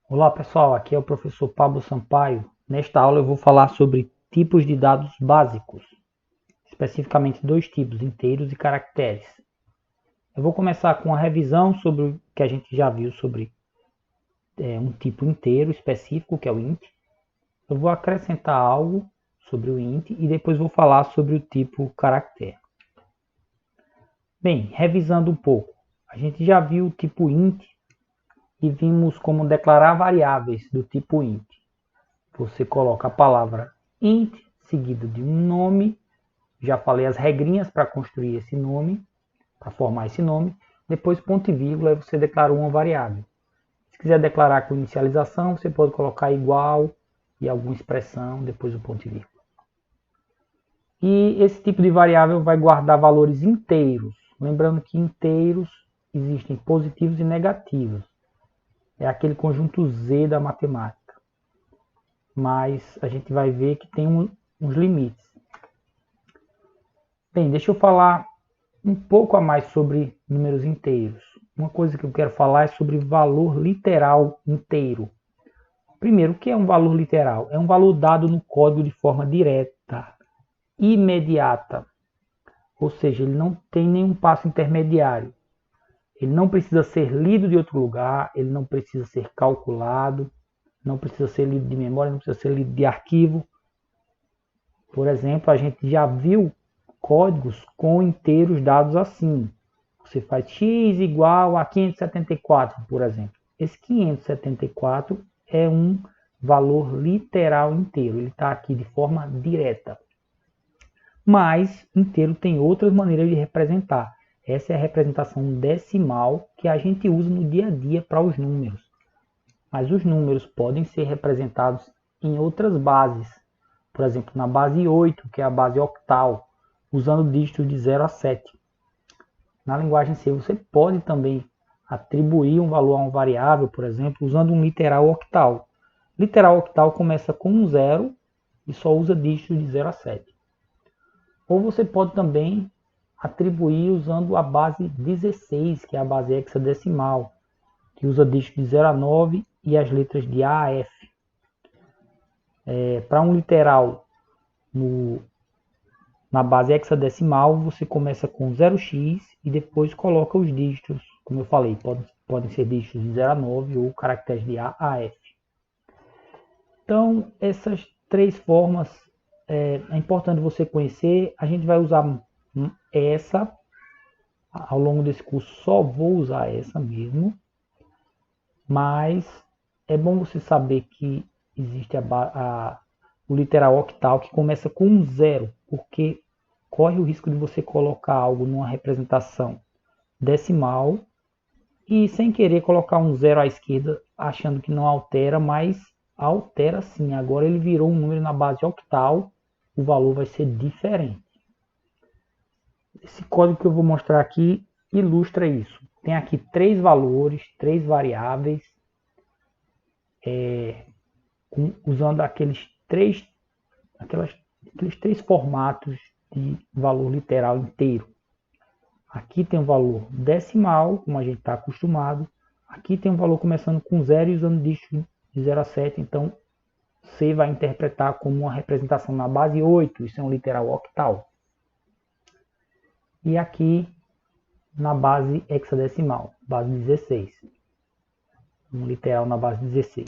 Olá pessoal, aqui é o professor Pablo Sampaio. Nesta aula eu vou falar sobre tipos de dados básicos, especificamente dois tipos, inteiros e caracteres. Eu vou começar com uma revisão sobre o que a gente já viu sobre um tipo inteiro específico, que é o int. Eu vou acrescentar algo sobre o int e depois vou falar sobre o tipo caractere. Bem, revisando um pouco, a gente já viu o tipo int e vimos como declarar variáveis do tipo int. Você coloca a palavra int seguido de um nome. Já falei as regrinhas para construir esse nome, para formar esse nome. Depois ponto e vírgula, aí você declarou uma variável. Se quiser declarar com inicialização, você pode colocar igual e alguma expressão depois do ponto e vírgula. E esse tipo de variável vai guardar valores inteiros. Lembrando que inteiros existem positivos e negativos. É aquele conjunto Z da matemática. Mas a gente vai ver que tem uns limites. Bem, deixa eu falar um pouco a mais sobre números inteiros. Uma coisa que eu quero falar é sobre valor literal inteiro. Primeiro, o que é um valor literal? É um valor dado no código de forma direta, imediata. Ou seja, ele não tem nenhum passo intermediário. Ele não precisa ser lido de outro lugar, ele não precisa ser calculado, não precisa ser lido de memória, não precisa ser lido de arquivo. Por exemplo, a gente já viu códigos com inteiros dados assim. Você faz x igual a 574, por exemplo. Esse 574 é um valor literal inteiro. Ele está aqui de forma direta. Mas inteiro tem outras maneiras de representar. Essa é a representação decimal que a gente usa no dia a dia para os números. Mas os números podem ser representados em outras bases. Por exemplo, na base 8, que é a base octal, usando dígitos de 0 a 7. Na linguagem C, você pode também atribuir um valor a uma variável, por exemplo, usando um literal octal. Literal octal começa com um 0 e só usa dígitos de 0 a 7. Ou você pode também atribuir usando a base 16, que é a base hexadecimal, que usa dígitos de 0 a 9 e as letras de A a F. Para um literal na base hexadecimal, você começa com 0x e depois coloca os dígitos, como eu falei, podem ser dígitos de 0 a 9 ou caracteres de A a F. Então, essas três formas é importante você conhecer. A gente vai usar essa ao longo desse curso, só vou usar essa mesmo, mas é bom você saber que existe o literal octal que começa com um 0, porque corre o risco de você colocar algo numa representação decimal e sem querer colocar um 0 à esquerda, achando que não altera, mas altera sim. Agora ele virou um número na base octal, o valor vai ser diferente. Esse código que eu vou mostrar aqui ilustra isso. Tem aqui três valores, três variáveis, usando aqueles três formatos de valor literal inteiro. Aqui tem um valor decimal, como a gente está acostumado. Aqui tem um valor começando com 0 e usando dígito de 0 a 7. Então, C vai interpretar como uma representação na base 8. Isso é um literal octal. E aqui na base hexadecimal, base 16. Um literal na base 16.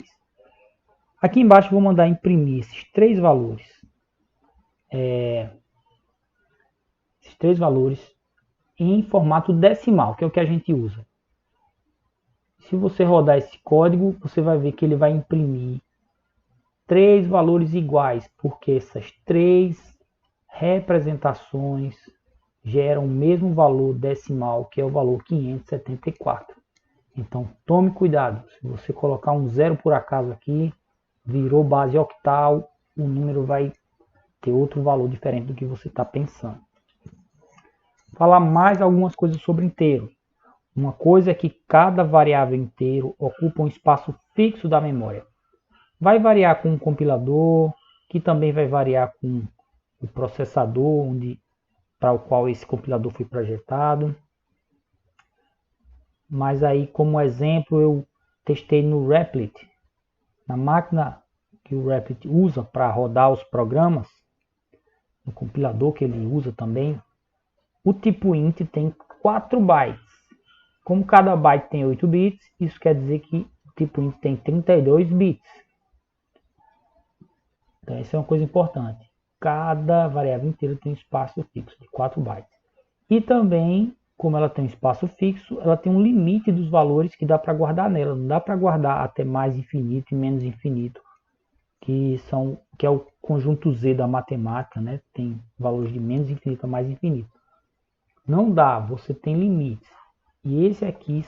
Aqui embaixo eu vou mandar imprimir esses três valores. Esses três valores em formato decimal, que é o que a gente usa. Se você rodar esse código, você vai ver que ele vai imprimir três valores iguais, porque essas três representações geram o mesmo valor decimal, que é o valor 574. Então, tome cuidado. Se você colocar um 0 por acaso aqui, virou base octal, o número vai ter outro valor diferente do que você está pensando. Falar mais algumas coisas sobre inteiro. Uma coisa é que cada variável inteiro ocupa um espaço fixo da memória. Vai variar com o compilador, que também vai variar com o processador para o qual esse compilador foi projetado. Mas aí, como exemplo, eu testei no Replit. na máquina que o Replit usa para rodar os programas, no compilador que ele usa também, o tipo int tem 4 bytes. Como cada byte tem 8 bits, isso quer dizer que o tipo int tem 32 bits. Então, isso é uma coisa importante. Cada variável inteira tem um espaço fixo de 4 bytes. E também, como ela tem um espaço fixo, ela tem um limite dos valores que dá para guardar nela. Não dá para guardar até mais infinito e menos infinito, que é o conjunto Z da matemática, né? Tem valores de menos infinito a mais infinito. Não dá, você tem limites. E esse aqui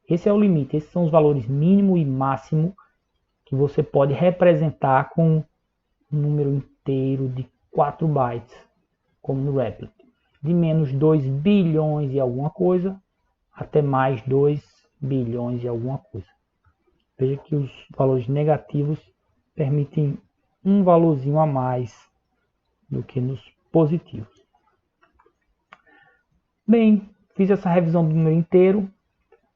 esse é o limite, esses são os valores mínimo e máximo que você pode representar com um número inteiro de 4 bytes, como no Replit. De menos 2 bilhões e alguma coisa, até mais 2 bilhões e alguma coisa. Veja que os valores negativos permitem um valorzinho a mais do que nos positivos. Bem, fiz essa revisão do número inteiro.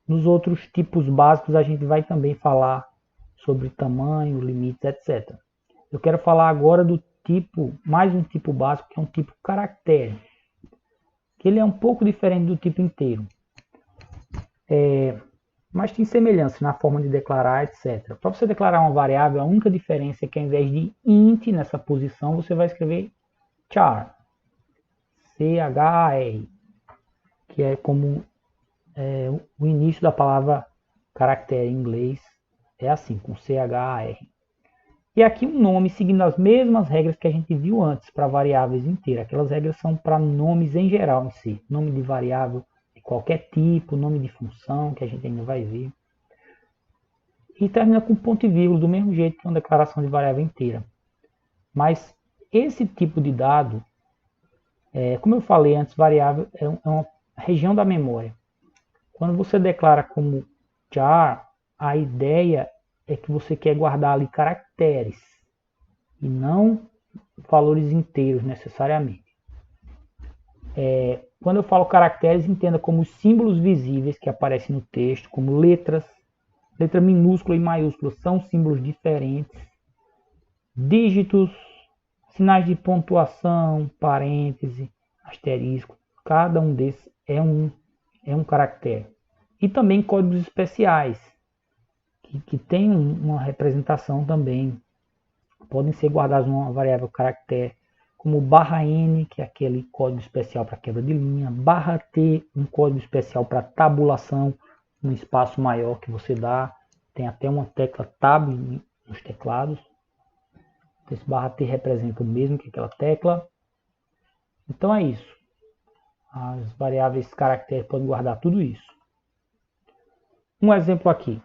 Nos outros tipos básicos a gente vai também falar sobre tamanho, limites, etc. Eu quero falar agora do tipo, mais um tipo básico, que é um tipo caractere. Que ele é um pouco diferente do tipo inteiro. Mas tem semelhança na forma de declarar, etc. Para você declarar uma variável, a única diferença é que ao invés de int nessa posição, você vai escrever char. C-H-A-R. Que é como o início da palavra caractere em inglês. É assim, com C-H-A-R. E aqui um nome seguindo as mesmas regras que a gente viu antes para variáveis inteiras. Aquelas regras são para nomes em geral em si. Nome de variável de qualquer tipo, nome de função, que a gente ainda vai ver. E termina com ponto e vírgula, do mesmo jeito que uma declaração de variável inteira. Mas esse tipo de dado, como eu falei antes, variável é uma região da memória. Quando você declara como char, a ideia é que você quer guardar ali caracteres e não valores inteiros necessariamente. Quando eu falo caracteres, entenda como os símbolos visíveis que aparecem no texto, como letras, letra minúscula e maiúscula são símbolos diferentes, dígitos, sinais de pontuação, parêntese, asterisco, cada um desses é um caractere. E também códigos especiais, que tem uma representação também, podem ser guardados numa variável caractere, como /n, que é aquele código especial para quebra de linha, /t, um código especial para tabulação, um espaço maior que você dá, tem até uma tecla tab nos teclados, esse /t representa o mesmo que aquela tecla. Então é isso, as variáveis caractere podem guardar tudo isso. Um exemplo aqui,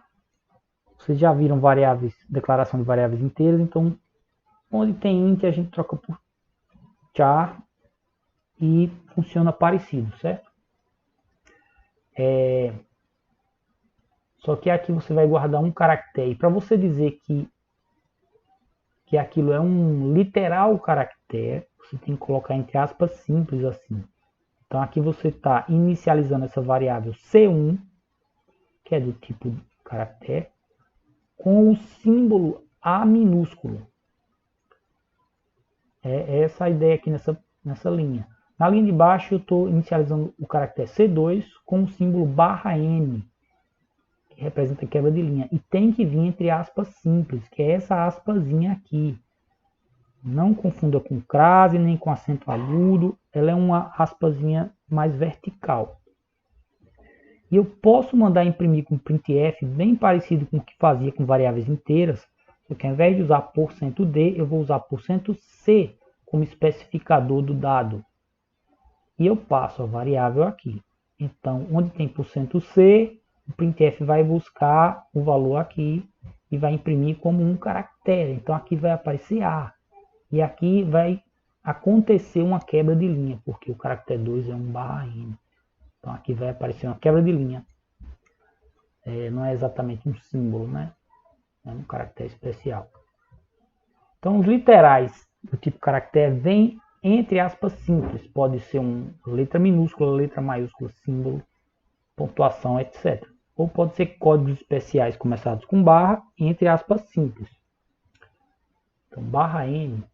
vocês já viram variáveis, declaração de variáveis inteiras, então onde tem int a gente troca por char e funciona parecido, certo? Só que aqui você vai guardar um caractere. Para você dizer que aquilo é um literal caractere, você tem que colocar entre aspas simples assim. Então aqui você está inicializando essa variável C1, que é do tipo caractere, com o símbolo A minúsculo. É essa a ideia aqui nessa linha. Na linha de baixo eu estou inicializando o caractere C2 com o símbolo /n, que representa quebra de linha. E tem que vir entre aspas simples, que é essa aspazinha aqui. Não confunda com crase nem com acento agudo. Ela é uma aspazinha mais vertical. E eu posso mandar imprimir com printf, bem parecido com o que fazia com variáveis inteiras, só que ao invés de usar %d, eu vou usar %c como especificador do dado. E eu passo a variável aqui. Então, onde tem %c, o printf vai buscar o valor aqui e vai imprimir como um caractere. Então, aqui vai aparecer A. E aqui vai acontecer uma quebra de linha, porque o caractere 2 é um /n. Então, aqui vai aparecer uma quebra de linha. Não é exatamente um símbolo, né? É um caractere especial. Então, os literais do tipo caractere vêm entre aspas simples. Pode ser uma letra minúscula, letra maiúscula, símbolo, pontuação, etc. ou pode ser códigos especiais começados com barra, entre aspas, simples. Então, barra N.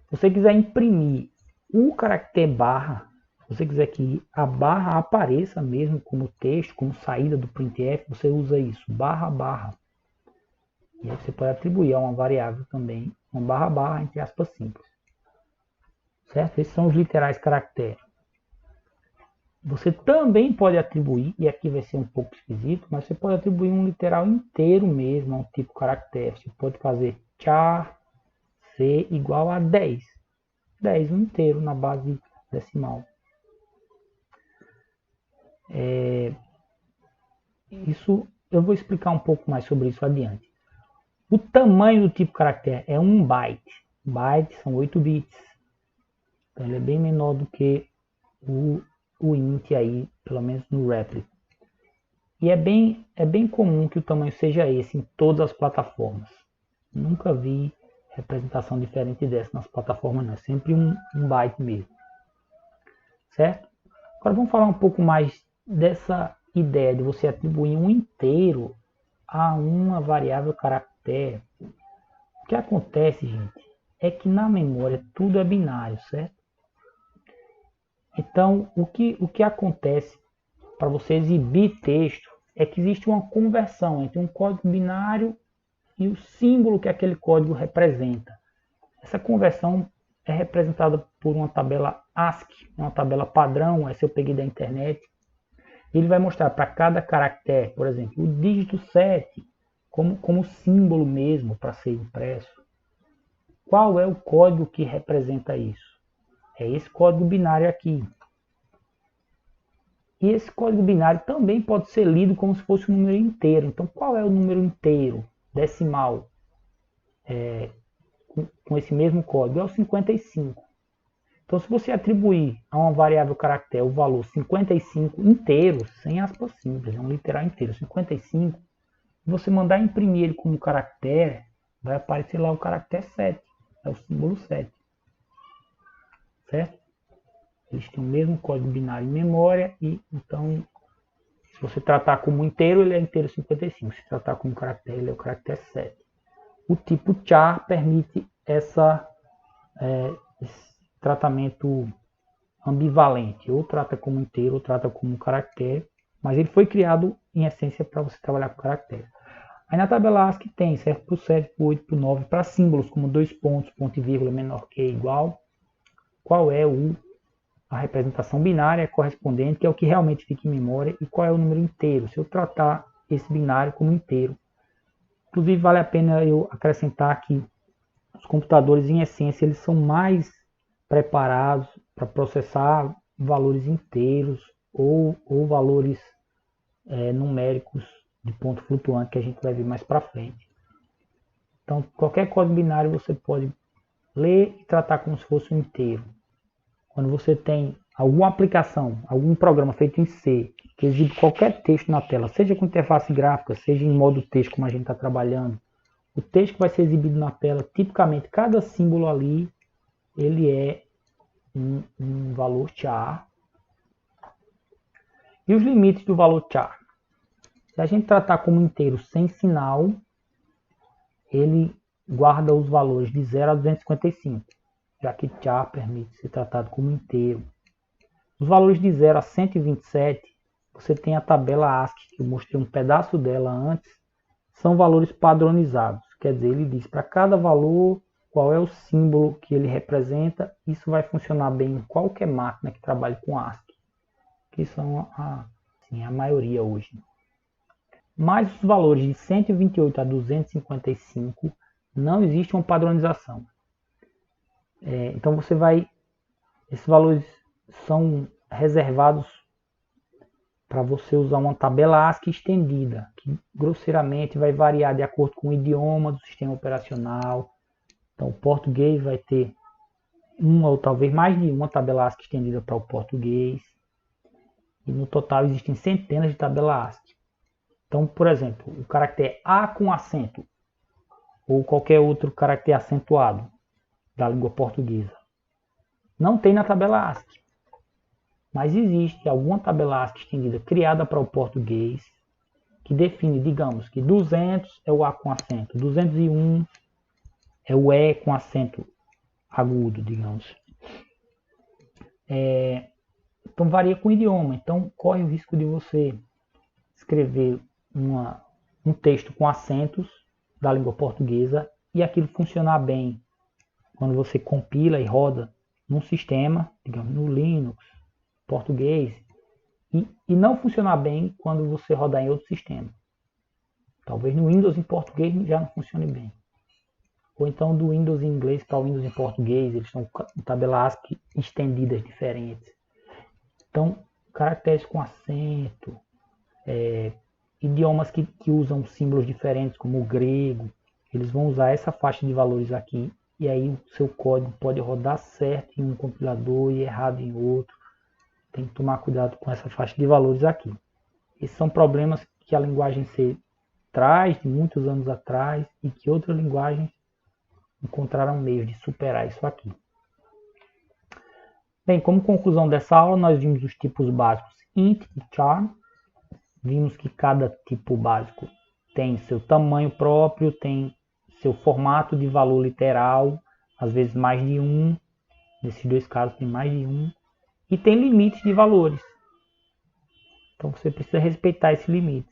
Se você quiser imprimir o caractere barra, se você quiser que a barra apareça mesmo como texto, como saída do printf, você usa isso, barra barra. E aí você pode atribuir a uma variável também, uma barra barra, entre aspas, simples. Certo? Esses são os literais caracteres. Você também pode atribuir, e aqui vai ser um pouco esquisito, mas você pode atribuir um literal inteiro mesmo a um tipo caractere. Você pode fazer char c igual a 10. 10, um inteiro na base decimal. Isso eu vou explicar um pouco mais sobre isso adiante. O tamanho do tipo caractere é 1 byte. Byte são 8 bits. Então ele é bem menor do que o int aí, pelo menos no Replit. E é bem comum que o tamanho seja esse em todas as plataformas. Nunca vi representação diferente dessa nas plataformas, não. É sempre um byte mesmo. Certo? Agora vamos falar um pouco mais dessa ideia de você atribuir um inteiro a uma variável caractere. O que acontece, gente, é que na memória tudo é binário, certo? Então, o que acontece para você exibir texto é que existe uma conversão entre um código binário e o símbolo que aquele código representa. Essa conversão é representada por uma tabela ASCII, uma tabela padrão, essa eu peguei da internet. Ele vai mostrar para cada caractere, por exemplo, o dígito 7 como símbolo mesmo para ser impresso. Qual é o código que representa isso? É esse código binário aqui. E esse código binário também pode ser lido como se fosse um número inteiro. Então, qual é o número inteiro decimal com esse mesmo código? É o 55. Então, se você atribuir a uma variável caractere o valor 55 inteiro, sem aspas simples, é um literal inteiro, 55, você mandar imprimir ele como caractere, vai aparecer lá o caractere 7, é o símbolo 7. Certo? Eles têm o mesmo código binário em memória, e então, se você tratar como inteiro, ele é inteiro 55. Se tratar como caractere, ele é o caractere 7. O tipo char permite esse tratamento ambivalente. Ou trata como inteiro, ou trata como caractere, mas ele foi criado, em essência, para você trabalhar com caractere. Aí na tabela ASCII tem, certo? Para o 7, para o 8, para o 9, para símbolos como 2 pontos, ponto e vírgula, menor que igual. Qual é a representação binária correspondente, que é o que realmente fica em memória, e qual é o número inteiro. Se eu tratar esse binário como inteiro. Inclusive, vale a pena eu acrescentar que os computadores, em essência, eles são mais preparados para processar valores inteiros ou valores numéricos de ponto flutuante, que a gente vai ver mais para frente. Então, qualquer código binário você pode ler e tratar como se fosse um inteiro. Quando você tem alguma aplicação, algum programa feito em C, que exibe qualquer texto na tela, seja com interface gráfica, seja em modo texto, como a gente está trabalhando, o texto que vai ser exibido na tela, tipicamente cada símbolo ali, ele é um valor char. E os limites do valor char? Se a gente tratar como inteiro sem sinal, ele guarda os valores de 0 a 255, já que char permite ser tratado como inteiro. Os valores de 0 a 127, você tem a tabela ASCII, que eu mostrei um pedaço dela antes, são valores padronizados. Quer dizer, ele diz para cada valor qual é o símbolo que ele representa. Isso vai funcionar bem em qualquer máquina que trabalhe com ASCII, que são a maioria hoje. Mas os valores de 128 a 255 não existe uma padronização. Então você vai... Esses valores são reservados para você usar uma tabela ASCII estendida, que grosseiramente vai variar de acordo com o idioma do sistema operacional. Então o português vai ter uma ou talvez mais de uma tabela ASCII estendida para o português. E no total existem centenas de tabelas ASCII. Então, por exemplo, o caractere A com acento, ou qualquer outro caractere acentuado da língua portuguesa, não tem na tabela ASCII. Mas existe alguma tabela ASCII estendida criada para o português que define, digamos, que 200 é o A com acento, 201 é o E com acento agudo, digamos. Então varia com o idioma, então corre o risco de você escrever um texto com acentos da língua portuguesa e aquilo funcionar bem quando você compila e roda num sistema, digamos, no Linux, português, e não funcionar bem quando você rodar em outro sistema. Talvez no Windows em português já não funcione bem. Ou então do Windows em inglês para o Windows em português, eles são tabelas ASCII estendidas diferentes. Então, caracteres com acento, idiomas que usam símbolos diferentes, como o grego, eles vão usar essa faixa de valores aqui, e aí o seu código pode rodar certo em um compilador e errado em outro. Tem que tomar cuidado com essa faixa de valores aqui. Esses são problemas que a linguagem C traz de muitos anos atrás e que outras linguagens encontraram meios de superar isso aqui. Bem, como conclusão dessa aula, nós vimos os tipos básicos int e char. Vimos que cada tipo básico tem seu tamanho próprio, tem seu formato de valor literal, às vezes mais de um. Nesses dois casos tem mais de um. E tem limites de valores. Então você precisa respeitar esses limites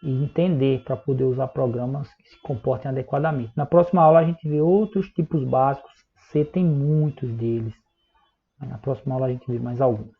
e entender para poder usar programas que se comportem adequadamente. Na próxima aula a gente vê outros tipos básicos. C tem muitos deles. Na próxima aula a gente vê mais alguns.